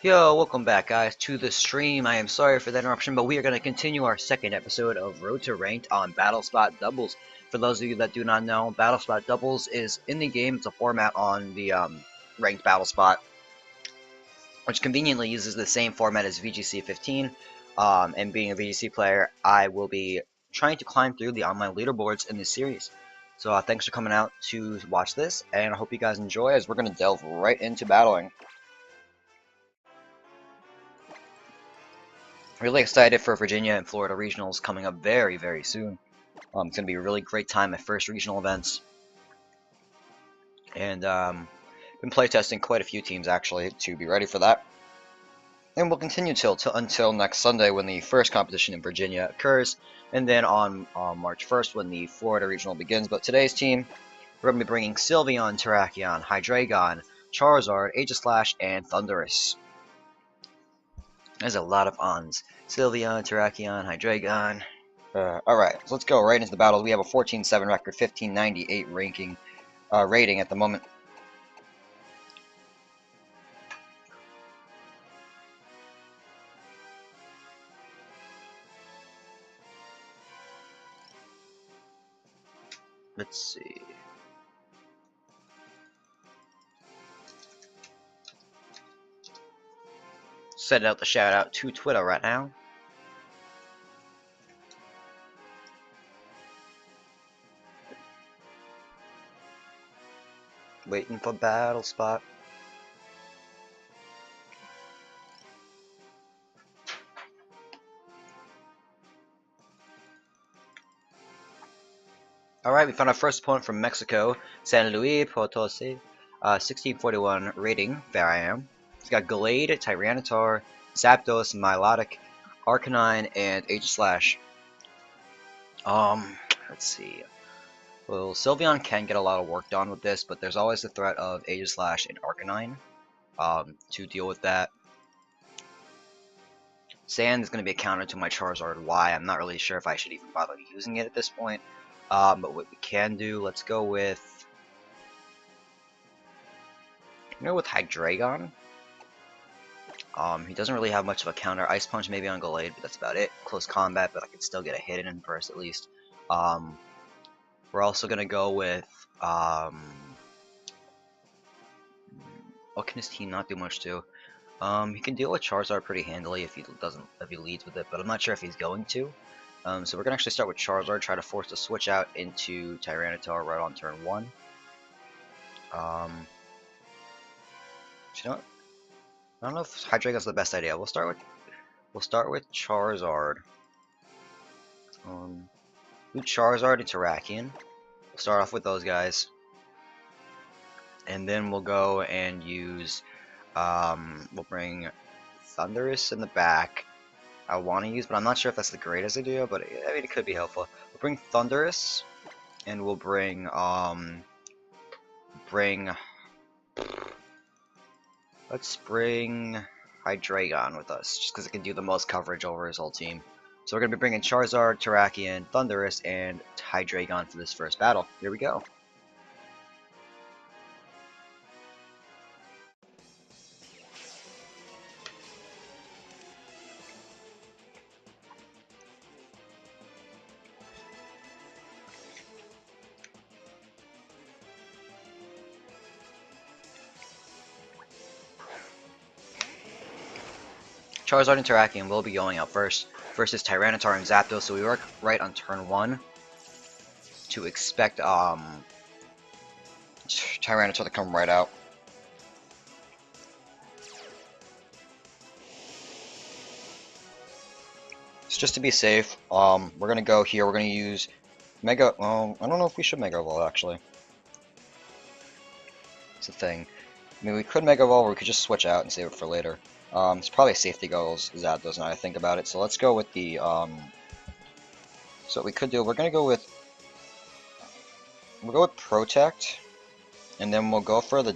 Yo, welcome back guys to the stream. I am sorry for that interruption, but we are going to continue our second episode of Road to Ranked on Battle Spot Doubles. For those of you that do not know, Battle Spot Doubles is in the game. It's a format on the Ranked Battle Spot, which conveniently uses the same format as VGC 15. And being a VGC player, I will be trying to climb through the online leaderboards in this series. So thanks for coming out to watch this, and I hope you guys enjoy as we're going to delve right into battling. Really excited for Virginia and Florida regionals coming up very, very soon. It's going to be a really great time at first regional events. And been playtesting quite a few teams actually to be ready for that. And we'll continue until next Sunday when the first competition in Virginia occurs. And then on March 1st when the Florida regional begins. But today's team, we're going to be bringing Sylveon, Terrakion, Hydreigon, Charizard, Aegislash, and Thundurus. There's a lot of ons. Sylveon, Terrakion, Hydreigon. Alright, so let's go right into the battle. We have a 14-7 record, 1598 rating at the moment. Let's see. Send out the shout out to Twitter right now. Waiting for battle spot. Alright, we found our first opponent from Mexico, San Luis Potosi, 1641 rating, there I am. He's got Glade, Tyranitar, Zapdos, Milotic, Arcanine, and Aegislash. Let's see. Well, Sylveon can get a lot of work done with this, but there's always the threat of Aegislash and Arcanine to deal with that. Sand is going to be a counter to my Charizard Y. I'm not really sure if I should even bother using it at this point. But what we can do, let's go with... Hydreigon. He doesn't really have much of a counter. Ice Punch maybe on Glade, but that's about it. Close combat, but I can still get a hit in first at least. We're also gonna go with what can his team not do much to? He can deal with Charizard pretty handily if he leads with it, but I'm not sure if he's going to. So we're gonna actually start with Charizard, try to force the switch out into Tyranitar right on turn 1. You know what? I don't know if Hydreigon's the best idea. We'll start with Charizard. Do Charizard and Terrakion. We'll start off with those guys, and then we'll go and use. We'll bring Thundurus in the back. I want to use, but I'm not sure if that's the greatest idea. But I mean, it could be helpful. We'll bring Thundurus, and we'll bring Let's bring Hydreigon with us, just because it can do the most coverage over his whole team. So we're going to be bringing Charizard, Terrakion, Thundurus, and Hydreigon for this first battle. Here we go. Charizard and Terrakion will be going out first versus Tyranitar and Zapdos, so we work right on turn 1 to expect Tyranitar to come right out. So just to be safe, we're gonna go here. We're gonna use Mega. I don't know if we should Mega Evolve actually. It's a thing. I mean, we could Mega Evolve, or we could just switch out and save it for later. It's probably a safety goal, Zapdos, now I think about it. So let's go with the, so what we could do, we'll go with Protect, and then we'll go for the,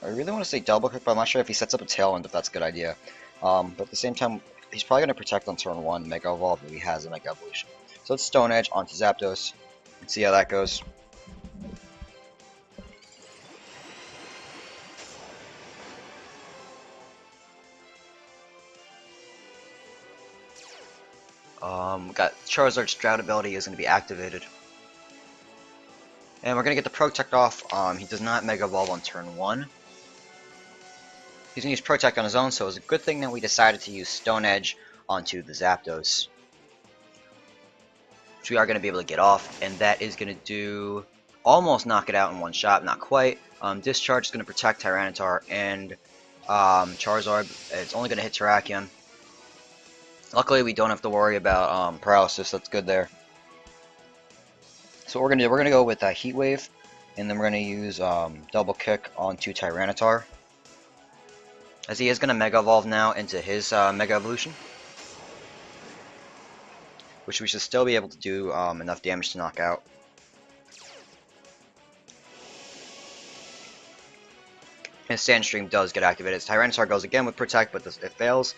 I really want to say Double Click, but I'm not sure if he sets up a Tailwind, if that's a good idea. But at the same time, he's probably going to Protect on turn 1, Mega Evolve, if he has a Mega Evolution. So let's Stone Edge onto Zapdos, and see how that goes. Got Charizard's Drought ability is going to be activated. And we're going to get the Protect off. He does not Mega Evolve on turn 1. He's going to use Protect on his own, so it's a good thing that we decided to use Stone Edge onto the Zapdos. Which we are going to be able to get off, and that is going to do... almost knock it out in one shot, not quite. Discharge is going to protect Tyranitar and Charizard. It's only going to hit Terrakion. Luckily, we don't have to worry about paralysis. That's good there. So what we're gonna do, we're gonna go with Heat Wave, and then we're gonna use Double Kick onto Tyranitar, as he is gonna Mega Evolve now into his Mega Evolution, which we should still be able to do enough damage to knock out. And Sand Stream does get activated. Tyranitar goes again with Protect, but it fails.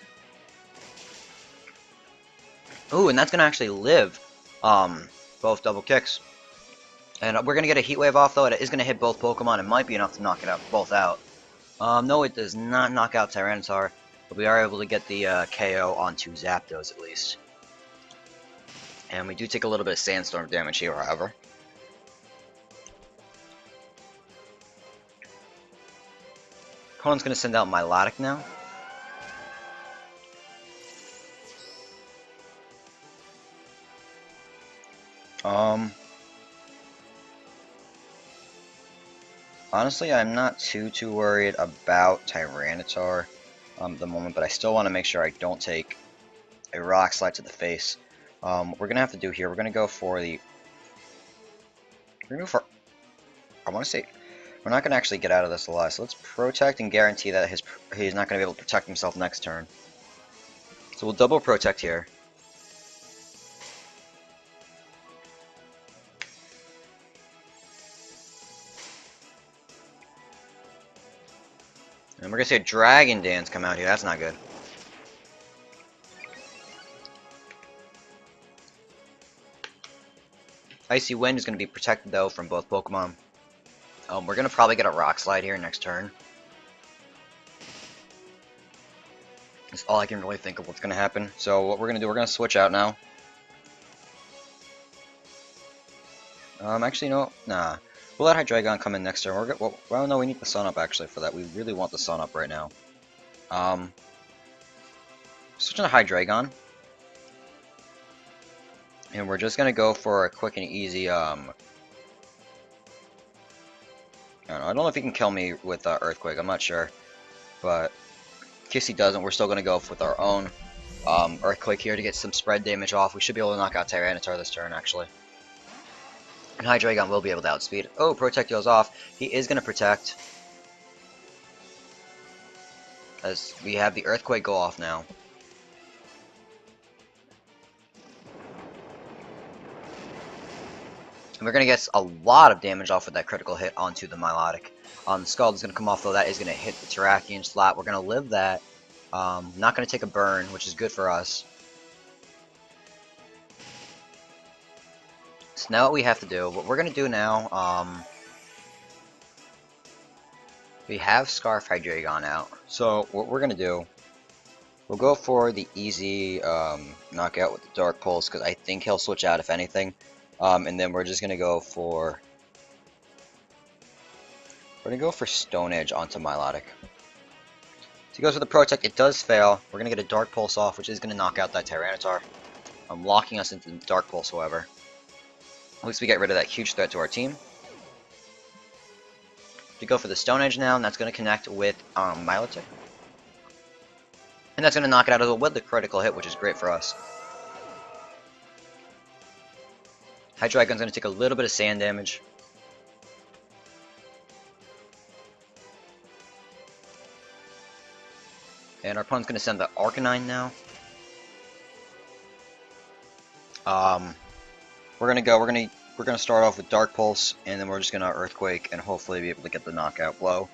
Ooh, and that's gonna actually live both double kicks. And we're gonna get a Heat Wave off though. It is gonna hit both Pokemon. It might be enough to knock it out both out. No, it does not knock out Tyranitar, but we are able to get the KO onto Zapdos at least. And we do take a little bit of Sandstorm damage here, however. Conan's gonna send out Milotic now. Honestly, I'm not too worried about Tyranitar at the moment, but I still want to make sure I don't take a Rock Slide to the face. What we're gonna have to do here, we're gonna go for the. I want to say, we're not gonna actually get out of this alive. So let's Protect and guarantee that he's not gonna be able to protect himself next turn. So we'll double Protect here. And we're gonna see a Dragon Dance come out here. That's not good. Icy Wind is gonna be protected though from both Pokemon. We're gonna probably get a Rock Slide here next turn. That's all I can really think of what's gonna happen. So what we're gonna do, we're gonna switch out now. Actually, no, nah. We'll let Hydreigon come in next turn. Well, no, we need the Sun Up actually for that. We really want the Sun Up right now. Switching to Hydreigon. And we're just gonna go for a quick and easy, I don't know if he can kill me with Earthquake, I'm not sure. But in case he doesn't, we're still gonna go with our own Earthquake here to get some spread damage off. We should be able to knock out Tyranitar this turn, actually. And Hydreigon will be able to outspeed. Oh, Protect goes off. He is going to Protect. As we have the Earthquake go off now. And we're going to get a lot of damage off with that critical hit onto the Milotic. Scald is going to come off though. That is going to hit the Terrakion slot. We're going to live that. Not going to take a burn, which is good for us. So now what we have to do, what we're going to do now, we have Scarf Hydreigon out. So what we're going to do, we'll go for the easy knockout with the Dark Pulse, because I think he'll switch out if anything. And then we're just going to go for, Stone Edge onto Milotic. So he goes for the Protect, it does fail. We're going to get a Dark Pulse off, which is going to knock out that Tyranitar. Locking us into the Dark Pulse, however. At least we get rid of that huge threat to our team. We go for the Stone Edge now, and that's going to connect with Milotic. And that's going to knock it out of the with the critical hit, which is great for us. Hydreigon's going to take a little bit of sand damage. And our opponent's going to send the Arcanine now. We're gonna start off with Dark Pulse, and then we're just gonna Earthquake and hopefully be able to get the knockout blow.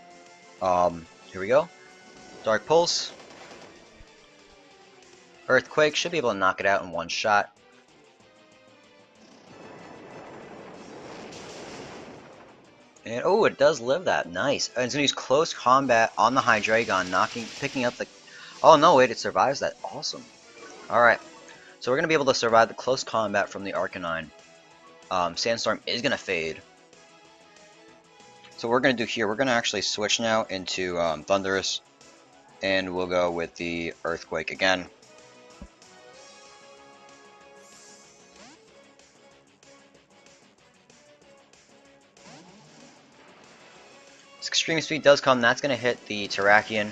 Here we go. Dark Pulse. Earthquake should be able to knock it out in one shot. And oh, it does live that. Nice. And it's gonna use Close Combat on the Hydreigon, picking up the. Oh no, wait, it survives that. Awesome. All right. So we're going to be able to survive the close combat from the Arcanine. Sandstorm is going to fade. So what we're going to do here, we're going to actually switch now into Thunderous. And we'll go with the Earthquake again. Extreme Speed does come, that's going to hit the Terrakion.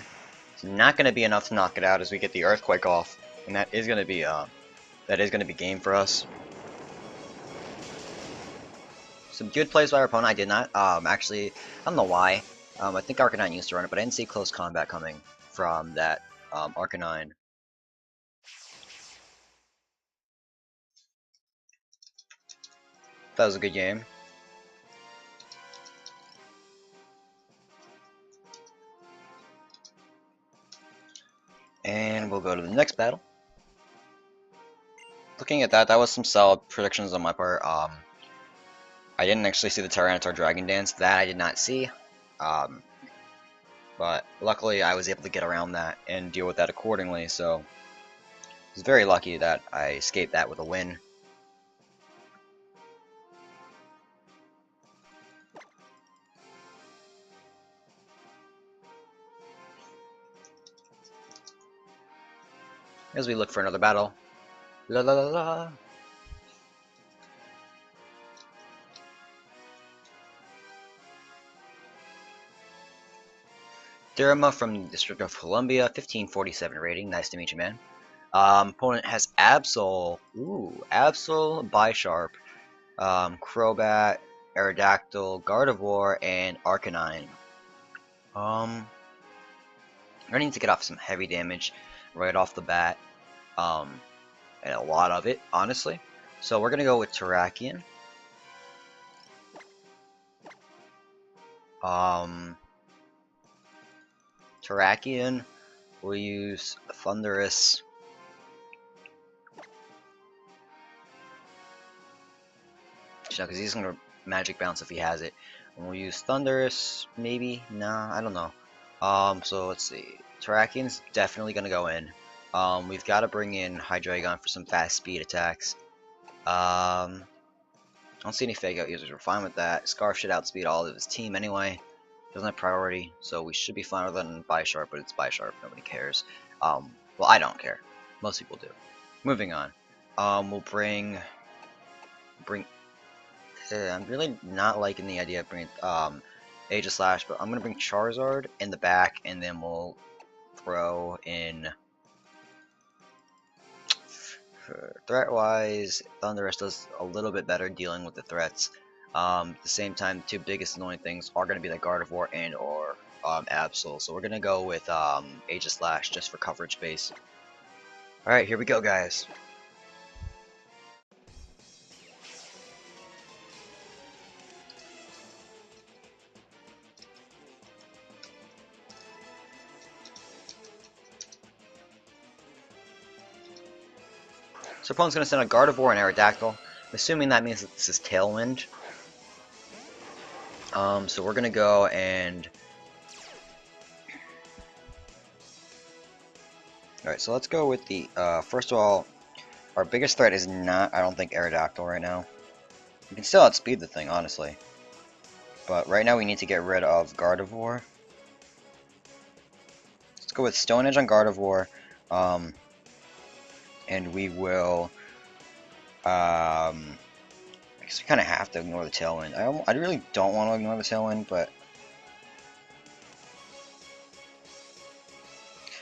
It's not going to be enough to knock it out as we get the Earthquake off. And that is going to be game for us. Some good plays by our opponent. I did not. Actually, I don't know why. I think Arcanine used to run it, but I didn't see close combat coming from that Arcanine. That was a good game. And we'll go to the next battle. Looking at that, that was some solid predictions on my part. I didn't actually see the Tyranitar Dragon Dance. That I did not see. But luckily I was able to get around that and deal with that accordingly, so I was very lucky that I escaped that with a win. As we look for another battle. La la la la. Dirama from the District of Columbia, 1547 rating. Nice to meet you, man. Opponent has Absol. Ooh, Absol, Bisharp, Crobat, Aerodactyl, Gardevoir, and Arcanine. I need to get off some heavy damage right off the bat. And a lot of it, honestly. So we're gonna go with Terrakion. Terrakion. We'll use Thunderous. Because he's gonna Magic Bounce if he has it. And we'll use Thunderous, maybe? Nah, I don't know. So let's see. Terrakion's definitely gonna go in. We've got to bring in Hydreigon for some fast speed attacks. I don't see any fake out users. We're fine with that. Scarf should outspeed all of his team anyway. Doesn't have priority, so we should be fine with than Bisharp, but it's Bisharp. Nobody cares. Well, I don't care. Most people do. Moving on. We'll bring. I'm really not liking the idea of bringing Aegislash, but I'm gonna bring Charizard in the back, and then we'll throw in. Threat-wise, Thunderous does a little bit better dealing with the threats. At the same time, the two biggest annoying things are going to be the Gardevoir and or Absol. So we're going to go with Aegislash just for coverage base. Alright, here we go, guys. So opponent's going to send a Gardevoir and Aerodactyl. I'm assuming that means that this is Tailwind. So we're going to go and... Alright, so let's go with the... first of all, our biggest threat is not, I don't think, Aerodactyl right now. We can still outspeed the thing, honestly. But right now we need to get rid of Gardevoir. Let's go with Stone Edge on Gardevoir. And we will, I guess we kind of have to ignore the Tailwind. I really don't want to ignore the Tailwind, but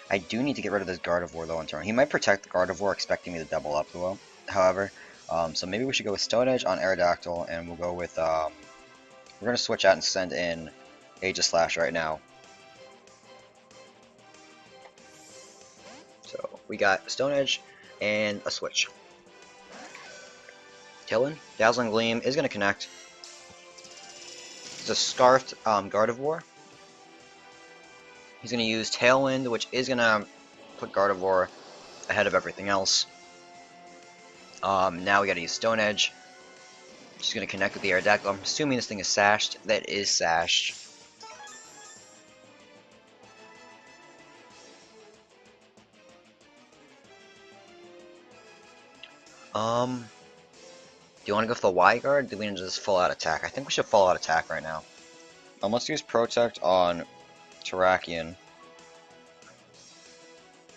I do need to get rid of this Gardevoir though in turn. He might protect the Gardevoir, expecting me to double up though. However, so maybe we should go with Stone Edge on Aerodactyl, and we'll go with, we're going to switch out and send in Aegislash right now. So we got Stone Edge and a switch. Tailwind, Dazzling Gleam is going to connect. It's a Scarfed Gardevoir. He's going to use Tailwind, which is going to put Gardevoir ahead of everything else. Now we got to use Stone Edge. Just going to connect with the Aerodactyl. I'm assuming this thing is sashed. That is sashed. Do you want to go for the Y guard? Or do we need to just full out attack? I think we should full out attack right now. Let's use Protect on Terrakion.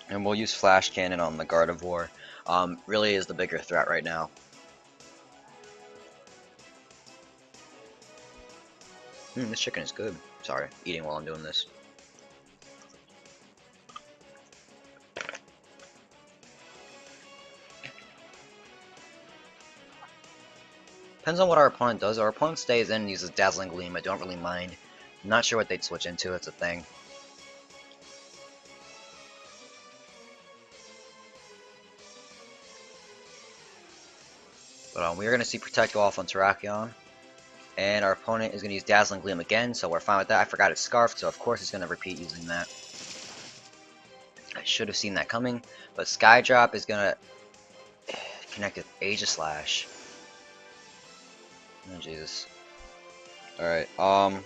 And we'll use Flash Cannon on the Gardevoir. Really is the bigger threat right now. This chicken is good. Sorry, eating while I'm doing this. Depends on what our opponent does. Our opponent stays in and uses Dazzling Gleam. I don't really mind. I'm not sure what they'd switch into. It's a thing. But we're going to see Protect go off on Terrakion. And our opponent is going to use Dazzling Gleam again, so we're fine with that. I forgot it's Scarfed, so of course he's going to repeat using that. I should have seen that coming. But Skydrop is going to connect with Aegislash. Oh, Jesus. Alright, we'll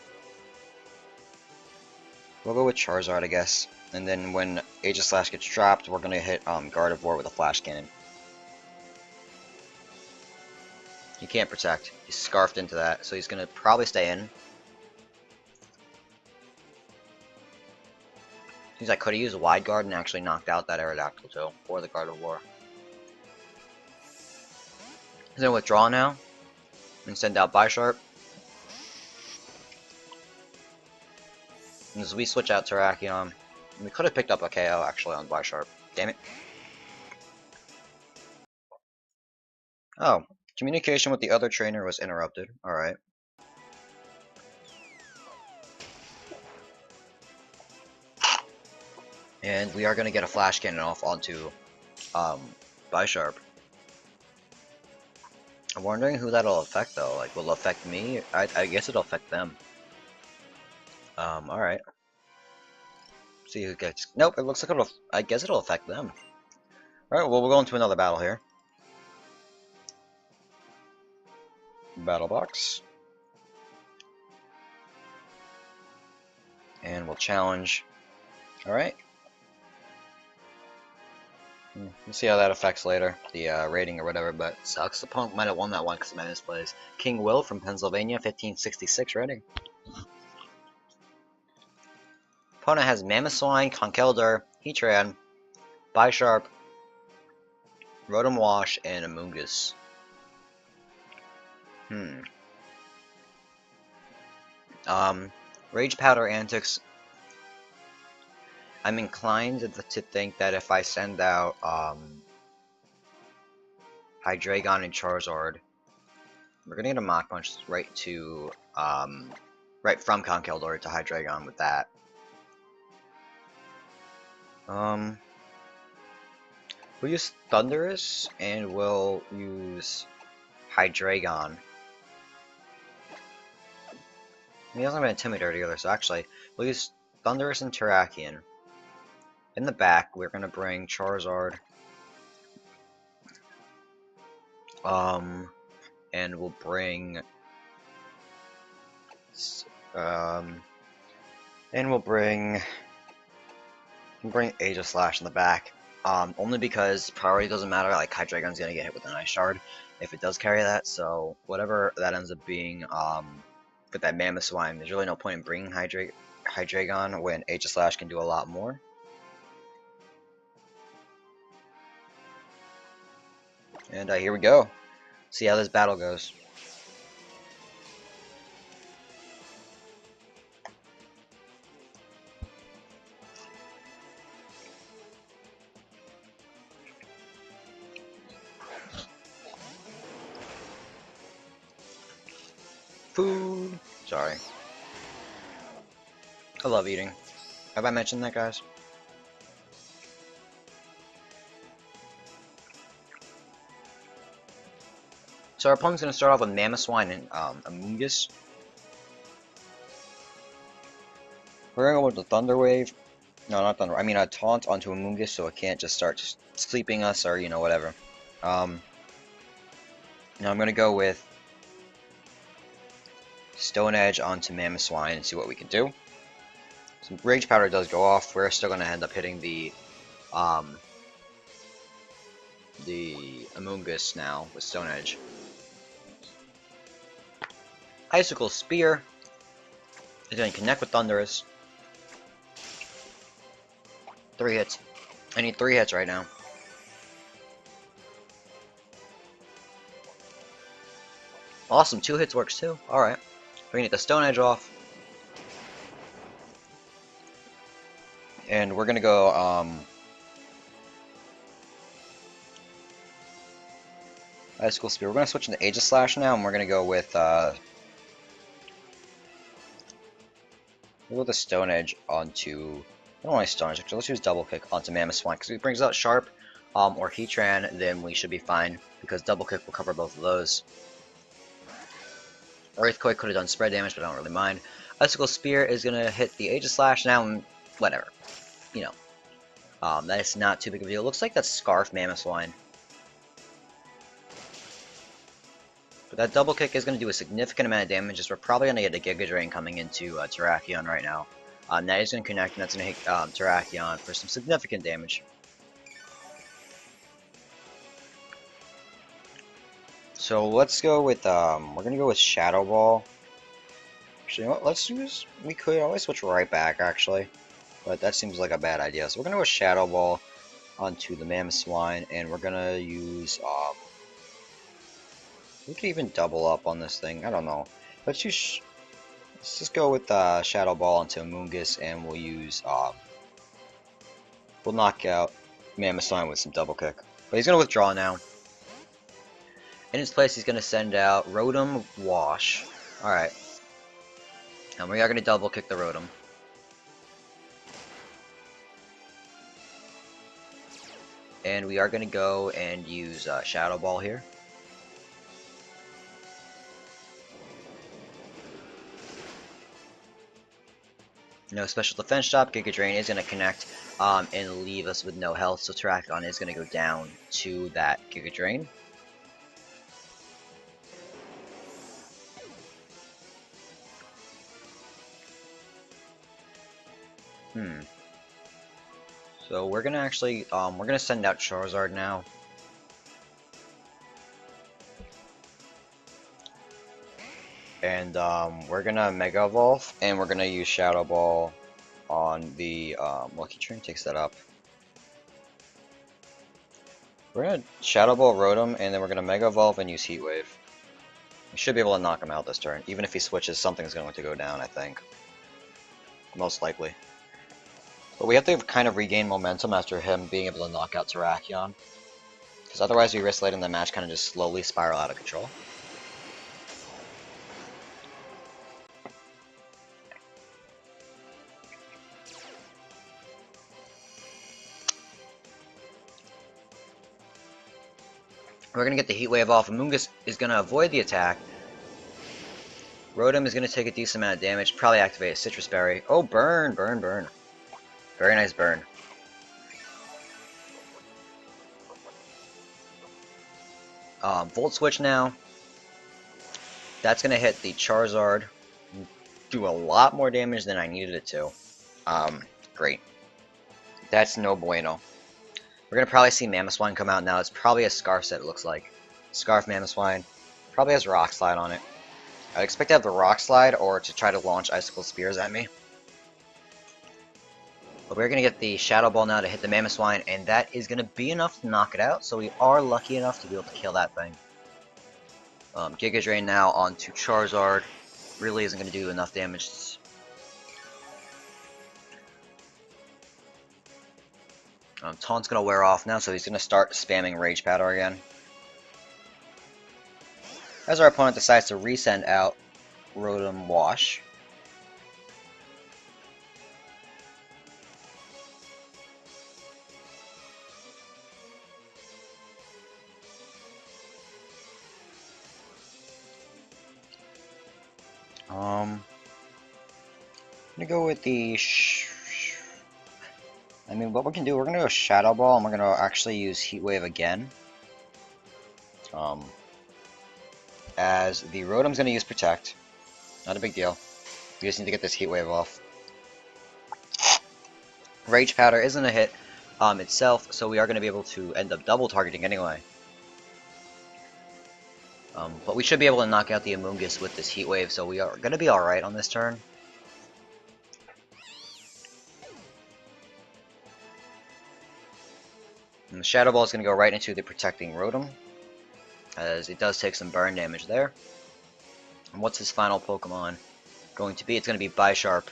go with Charizard, I guess. And then when Aegislash gets dropped, we're going to hit Gardevoir with a Flash Cannon. He can't protect. He's scarfed into that, so he's going to probably stay in. Seems I could have used a Wide Guard and actually knocked out that Aerodactyl too, or the Gardevoir. He's going to withdraw now and send out Bisharp. And as we switch out Terrakion, we could have picked up a KO actually on Bisharp. Damn it. Oh, communication with the other trainer was interrupted. Alright. And we are going to get a Flash Cannon off onto Bisharp. I'm wondering who that'll affect though. Like, will it affect me? I guess it'll affect them. Alright. See who gets. Nope, it looks like it'll. I guess it'll affect them. Alright, well, we'll go into another battle here. Battle box. And we'll challenge. Alright. We'll see how that affects later, the rating or whatever, but sucks. The opponent might have won that one because of my misplays. King Will from Pennsylvania, 1566 rating. Opponent has Mamoswine, Conkeldurr, Heatran, Bisharp, Rotom Wash, and Amoonguss. Rage Powder Antics. I'm inclined to think that if I send out Hydreigon and Charizard, we're gonna get a Mach Punch right to right from Conkeldurr to Hydreigon with that. We'll use Thundurus and we'll use Hydreigon. He doesn't have an Intimidator either, so actually, we'll use Thundurus and Terrakion. In the back, we're gonna bring Charizard. And we'll bring Aegislash in the back. Only because priority doesn't matter, like Hydreigon's gonna get hit with an Ice Shard if it does carry that, so whatever that ends up being, with that Mamoswine, there's really no point in bringing Hydreigon when Aegislash can do a lot more. And here we go. See how this battle goes. Food. Sorry. I love eating. Have I mentioned that, guys? So our opponent's going to start off with Mamoswine and Amoonguss. We're going to go with the Thunder Wave. No, not Thunder. I mean a Taunt onto Amoonguss so it can't just start sleeping us or, you know, whatever. Now I'm going to go with Stone Edge onto Mamoswine and see what we can do. Some Rage Powder does go off. We're still going to end up hitting the the Amoonguss now with Stone Edge. Icicle Spear is going to connect with Thunderous. 3 hits. I need 3 hits right now. Awesome, 2 hits works too. Alright. We need the Stone Edge off. And we're gonna go, Icicle Spear. We're gonna switch into Aegislash now, and we're gonna go with, we'll go with the Stone Edge onto, I don't want Stone Edge, actually, let's use Double Kick onto Mamoswine, because if it brings out Sharp, or Heatran, then we should be fine, because Double Kick will cover both of those. Earthquake could have done spread damage, but I don't really mind. Icicle Spear is going to hit the Aegislash now, and whatever. You know. That is not too big of a deal. It looks like that's Scarf Mamoswine. But that Double Kick is going to do a significant amount of damage, as we're probably going to get a Giga Drain coming into Terrakion right now. That is going to connect, and that's going to hit Terrakion for some significant damage. So let's go with, we're gonna go with Shadow Ball. Actually, you know what, let's use, we could always switch right back, actually. But that seems like a bad idea. So we're gonna go with Shadow Ball onto the Mamoswine, and we're gonna use, we could even double up on this thing, I don't know. Let's just go with, Shadow Ball onto Amoonguss, and we'll use, we'll knock out Mamoswine with some Double Kick. But he's gonna withdraw now. In his place, he's going to send out Rotom Wash. Alright. And we are going to double kick the Rotom. And we are going to go and use Shadow Ball here. No special defense stop. Giga Drain is going to connect and leave us with no health. So Terrakion is going to go down to that Giga Drain. So we're gonna actually, we're gonna send out Charizard now. And, we're gonna Mega Evolve, and we're gonna use Shadow Ball on the, Lucky Train takes that up. We're gonna Shadow Ball Rotom, and then we're gonna Mega Evolve and use Heat Wave. We should be able to knock him out this turn. Even if he switches, something's going to go down, I think. Most likely. But we have to kind of regain momentum after him being able to knock out Terrakion. Because otherwise we risk letting the match kind of just slowly spiral out of control. We're going to get the Heat Wave off. Amoonguss is going to avoid the attack. Rotom is going to take a decent amount of damage. Probably activate a Citrus Berry. Oh, burn, burn, burn. Very nice burn. Volt Switch now. That's going to hit the Charizard. Do a lot more damage than I needed it to. Great. That's no bueno. We're going to probably see Mamoswine come out now. It's probably a Scarf set, it looks like. Scarf Mamoswine. Probably has Rock Slide on it. I'd expect to have the Rock Slide or to try to launch Icicle Spears at me. But we're going to get the Shadow Ball now to hit the Mamoswine, and that is going to be enough to knock it out, so we are lucky enough to be able to kill that thing. Giga Drain now onto Charizard. Really isn't going to do enough damage. Taunt's going to wear off now, so he's going to start spamming Rage Powder again. As our opponent decides to resend out Rotom Wash. I'm gonna go with the I mean, what we can do, we're gonna go Shadow Ball, and we're gonna actually use Heat Wave again. As the Rotom's gonna use Protect. Not a big deal. We just need to get this Heat Wave off. Rage Powder isn't a hit, itself, so we are going to be able to end up double targeting anyway. But we should be able to knock out the Amoonguss with this Heat Wave, so we are going to be alright on this turn. And the Shadow Ball is going to go right into the protecting Rotom, as it does take some burn damage there. And what's his final Pokemon going to be? It's going to be Bisharp.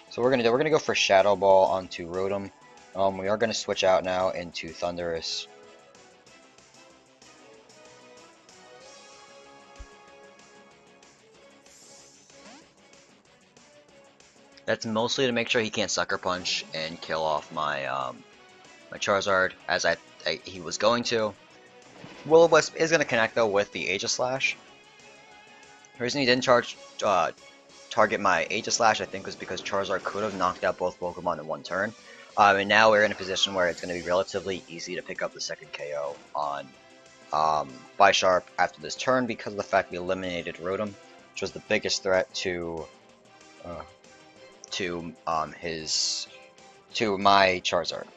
So we're gonna go for Shadow Ball onto Rotom. We are gonna switch out now into Thundurus. That's mostly to make sure he can't Sucker Punch and kill off my my Charizard, as he was going to. Will-O-Wisp is gonna connect though with the Aegislash. The reason he didn't target my Aegislash, I think, was because Charizard could have knocked out both Pokemon in one turn. And now we're in a position where it's going to be relatively easy to pick up the second KO on Bisharp after this turn because of the fact we eliminated Rotom, which was the biggest threat to my Charizard.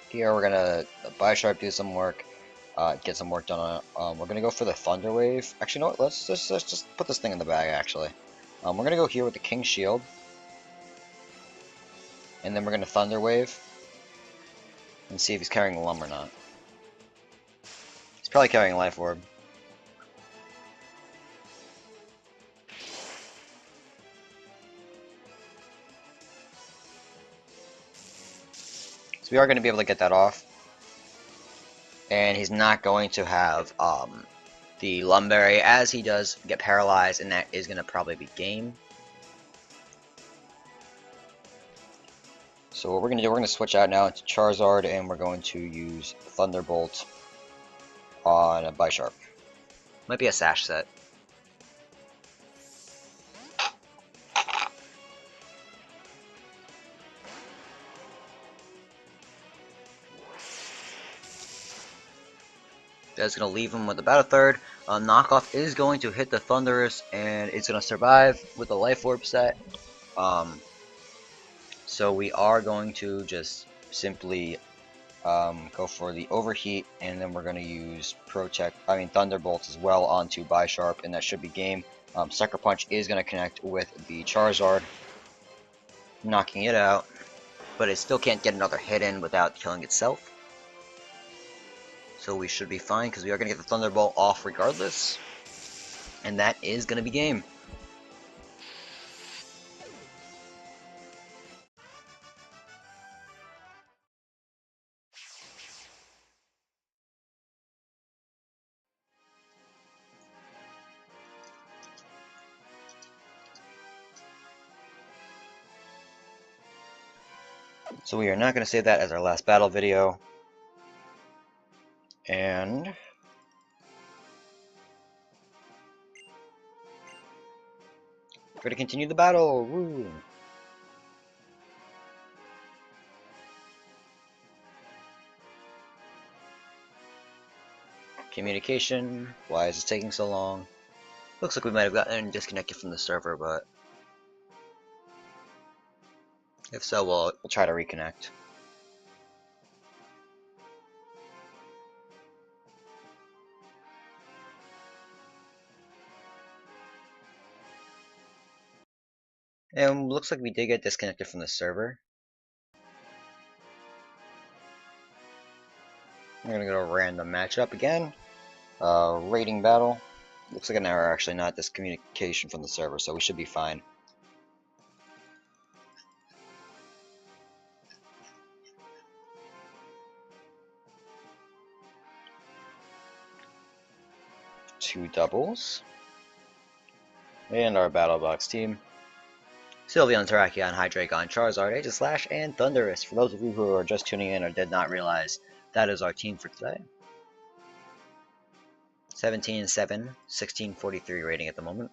Here we're gonna Bisharp do some work, get some work done on it. We're gonna go for the Thunder Wave. Actually, no, let's just put this thing in the bag. Actually, we're gonna go here with the King Shield, and then we're gonna Thunder Wave and see if he's carrying Lum or not. He's probably carrying Life Orb. So we are going to be able to get that off. And he's not going to have the Lumberry, as he does get paralyzed, and that is going to probably be game. So what we're going to do, we're going to switch out now into Charizard, and we're going to use Thunderbolt on a Bisharp. Might be a Sash set. That's going to leave him with about a third. Knockoff is going to hit the Thundurus, and it's going to survive with a Life Orb set. So we are going to just simply go for the Overheat, and then we're going to use Thunderbolt as well onto Bisharp, and that should be game. Sucker Punch is going to connect with the Charizard, knocking it out, but it still can't get another hit in without killing itself. So we should be fine, because we are going to get the Thunderbolt off regardless. And that is going to be game. So we are not going to save that as our last battle video. And we're going to continue the battle. Woo! Communication. Why is it taking so long? Looks like we might have gotten disconnected from the server, but if so, we'll try to reconnect. And looks like we did get disconnected from the server. We're gonna go to random matchup again. Rating battle. Looks like an error, actually, not discommunication from the server, so we should be fine. Two doubles. And our Battle Box team. Sylveon, Terrakion, Hydreigon, Charizard, Aegislash, and Thundurus. For those of you who are just tuning in or did not realize, that is our team for today. 17-7, 1643 rating at the moment.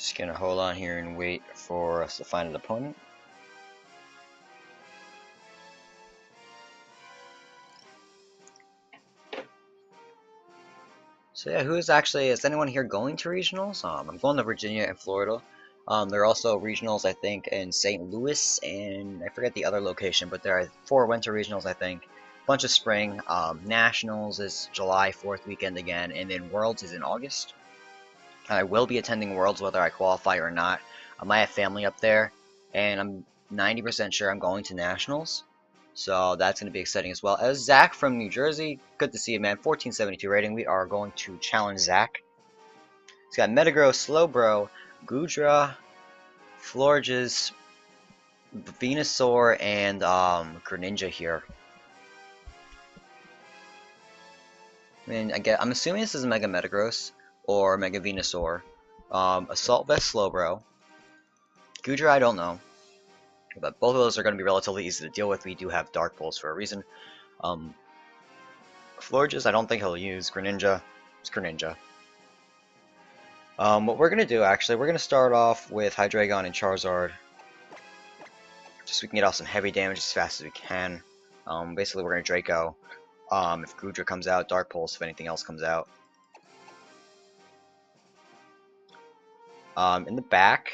Just gonna hold on here and wait for us to find an opponent. So yeah, is anyone here going to regionals? I'm going to Virginia and Florida. There are also regionals, I think, in St. Louis, and I forget the other location, but there are 4 winter regionals, I think. Bunch of spring. Nationals is July 4th weekend again, and then Worlds is in August. I will be attending Worlds whether I qualify or not. I have family up there, and I'm 90% sure I'm going to Nationals. So that's going to be exciting as well. As Zach from New Jersey, good to see you, man. 1472 rating. We are going to challenge Zach. He's got Metagross, Slowbro, Goodra, Florges, Venusaur, and Greninja here. I mean, I'm assuming this is Mega Metagross or Mega Venusaur. Assault Vest, Slowbro. Goodra, I don't know. But both of those are going to be relatively easy to deal with. We do have Dark Pulse for a reason. Florges, I don't think he'll use. Greninja, it's Greninja. What we're going to do, actually, we're going to start off with Hydreigon and Charizard. Just so we can get off some heavy damage as fast as we can. Basically, we're going to Draco. If Goodra comes out, Dark Pulse if anything else comes out. In the back,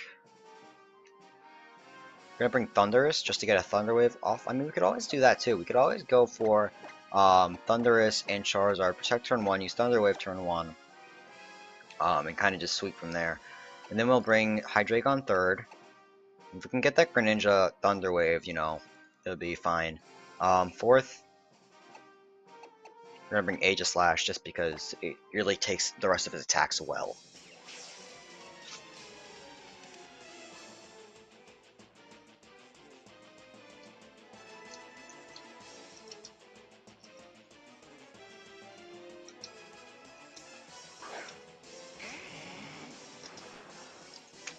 we're going to bring Thundurus just to get a Thunder Wave off. I mean, we could always do that too. We could always go for Thundurus and Charizard. Protect turn 1, use Thunder Wave turn 1. And kind of just sweep from there. And then we'll bring Hydreigon third. If we can get that Greninja Thunder Wave, you know, it'll be fine. Fourth, we're going to bring Aegislash just because it really takes the rest of his attacks well.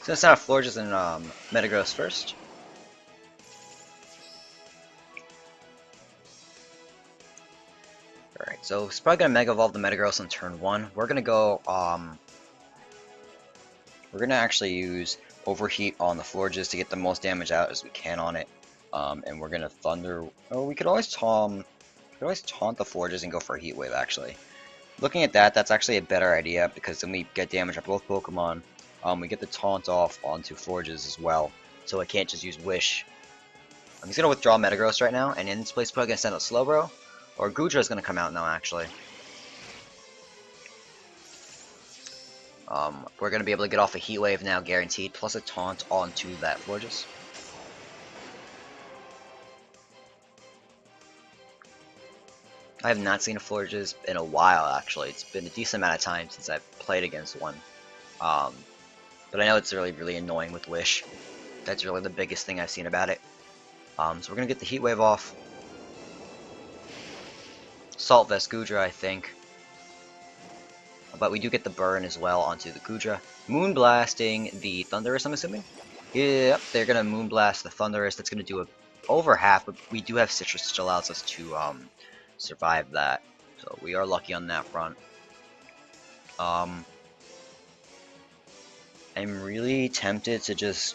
So let's start Florges and Metagross first. Alright, so it's probably gonna Mega Evolve the Metagross on turn 1. We're gonna go we're gonna actually use Overheat on the Florges to get the most damage out as we can on it. And we're gonna Thunder. Oh, we could always taunt the Florges and go for a Heat Wave actually. Looking at that, that's actually a better idea because then we get damage on both Pokemon. We get the taunt off onto Florges as well, so I can't just use Wish. I'm just gonna withdraw Metagross right now, and in this place, probably gonna send out Slowbro, or Goodra is gonna come out now. Actually, we're gonna be able to get off a Heat Wave now, guaranteed, plus a taunt onto that Florges. I have not seen a Florges in a while. Actually, it's been a decent amount of time since I've played against one. But I know it's really annoying with Wish. That's really the biggest thing I've seen about it. So we're going to get the Heat Wave off. Assault Vest Goodra, I think. But we do get the burn as well onto the Goodra. Moonblasting the Thundurus, I'm assuming? Yep, they're going to Moonblast the Thundurus. That's going to do over half, but we do have Citrus, which allows us to survive that. So we are lucky on that front. I'm really tempted to just...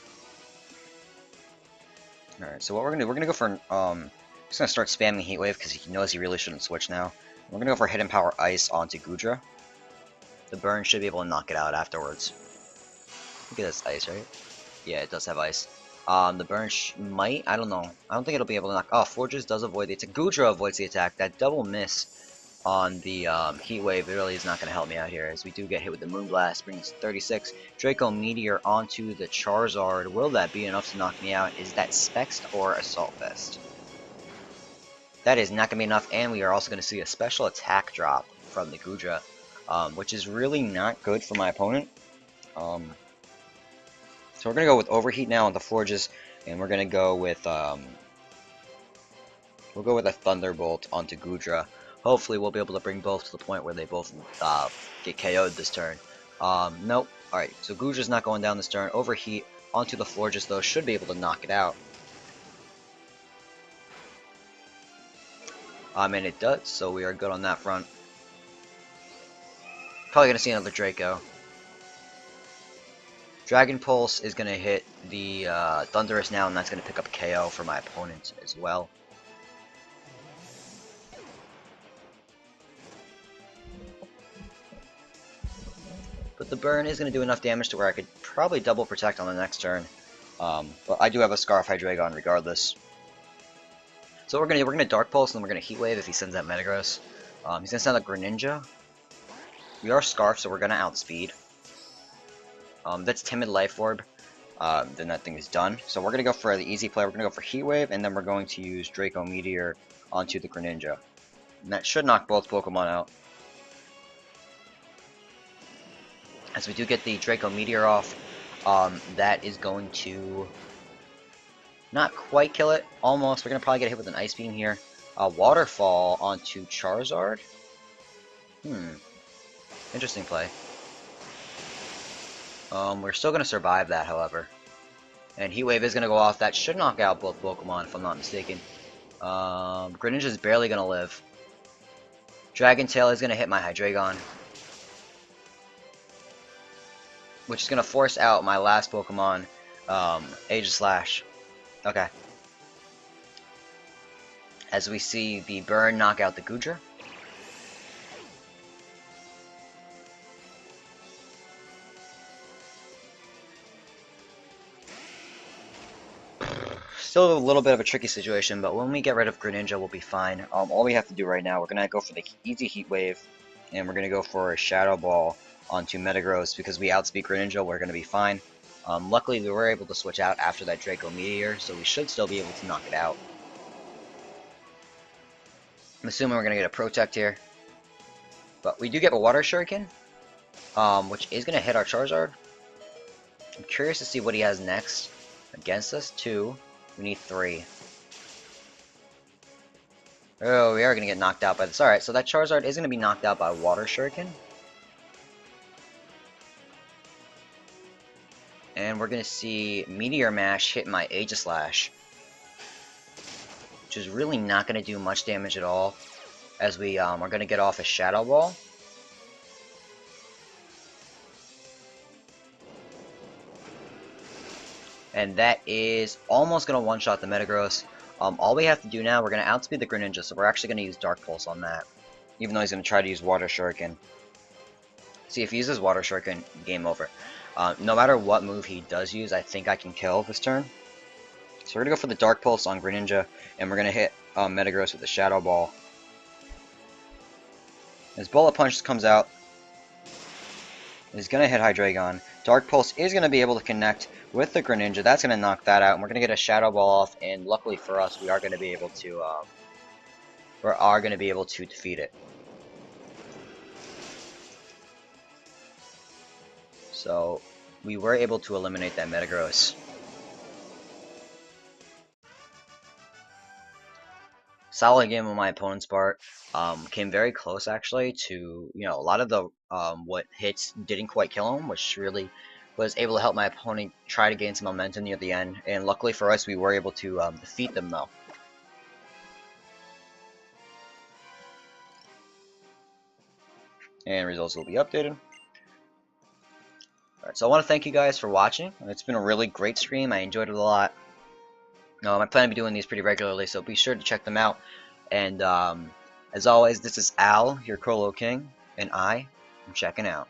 Alright, so what we're gonna go for, just gonna start spamming Heat Wave because he knows he really shouldn't switch now. We're gonna go for Hidden Power Ice onto Goodra. The burn should be able to knock it out afterwards. Look at this ice, right? Yeah, it does have ice. The burn might, I don't know. I don't think it'll be able to knock... Oh, Florges does avoid the attack. Goodra avoids the attack. That double miss on the Heat Wave, it really is not going to help me out here, as we do get hit with the Moonblast, brings 36. Draco Meteor onto the Charizard. Will that be enough to knock me out? Is that Specs or Assault Vest? That is not going to be enough, and we are also going to see a special attack drop from the Goodra, which is really not good for my opponent. So we're going to go with Overheat now on the Florges, and we're going to go with, we'll go with a Thunderbolt onto Goodra. Hopefully we'll be able to bring both to the point where they both get KO'd this turn. Nope. Alright, so Goodra's not going down this turn. Overheat onto the Florges, though, should be able to knock it out. And it does, so we are good on that front. Probably going to see another Draco. Dragon Pulse is going to hit the Thunderous now, and that's going to pick up a KO for my opponent as well. But the burn is going to do enough damage to where I could probably double protect on the next turn. But I do have a Scarf Hydreigon regardless. So we're gonna Dark Pulse, and then we're gonna Heat Wave if he sends out Metagross. He's gonna send out Greninja. We are Scarf, so we're gonna outspeed. That's Timid Life Orb. Then that thing is done. So we're gonna go for the easy play. We're gonna go for Heat Wave, and then we're going to use Draco Meteor onto the Greninja. And that should knock both Pokemon out. As we do get the Draco Meteor off, that is going to not quite kill it. Almost. We're going to probably get hit with an Ice Beam here. Waterfall onto Charizard. Interesting play. We're still going to survive that, however. And Heat Wave is going to go off. That should knock out both Pokemon, if I'm not mistaken. Greninja is barely going to live. Dragon Tail is going to hit my Hydreigon, which is going to force out my last Pokemon, Aegislash. Okay. As we see the burn knock out the Goodra. Still a little bit of a tricky situation, but when we get rid of Greninja, we'll be fine. All we have to do right now, we're going to go for the easy Heat Wave, and we're going to go for a Shadow Ball onto Metagross. Because we outspeed Greninja, we're going to be fine. Luckily, we were able to switch out after that Draco Meteor, so we should still be able to knock it out. I'm assuming we're going to get a Protect here. But we do get a Water Shuriken, which is going to hit our Charizard. I'm curious to see what he has next against us. 2. We need 3. Oh, we are going to get knocked out by this. Alright, so that Charizard is going to be knocked out by Water Shuriken. And we're going to see Meteor Mash hit my Aegislash, which is really not going to do much damage at all, as we are going to get off a Shadow Ball. And that is almost going to one-shot the Metagross. All we have to do now, we're going to outspeed the Greninja, so we're actually going to use Dark Pulse on that, even though he's going to try to use Water Shuriken. See, if he uses Water Shuriken, game over. No matter what move he does use, I think I can kill this turn. So we're going to go for the Dark Pulse on Greninja, and we're going to hit Metagross with the Shadow Ball. His Bullet Punch comes out. He's going to hit Hydreigon. Dark Pulse is going to be able to connect with the Greninja. That's going to knock that out, and we're going to get a Shadow Ball off, and luckily for us, we are going to be able to defeat it. So we were able to eliminate that Metagross. Solid game on my opponent's part. Came very close actually to, a lot of the what hits didn't quite kill him, which really was able to help my opponent try to gain some momentum near the end. And luckily for us, we were able to defeat them though. And results will be updated. Alright, so I want to thank you guys for watching. It's been a really great stream. I enjoyed it a lot. I plan to be doing these pretty regularly, so be sure to check them out. And as always, this is Al, your ColoKing, and I am checking out.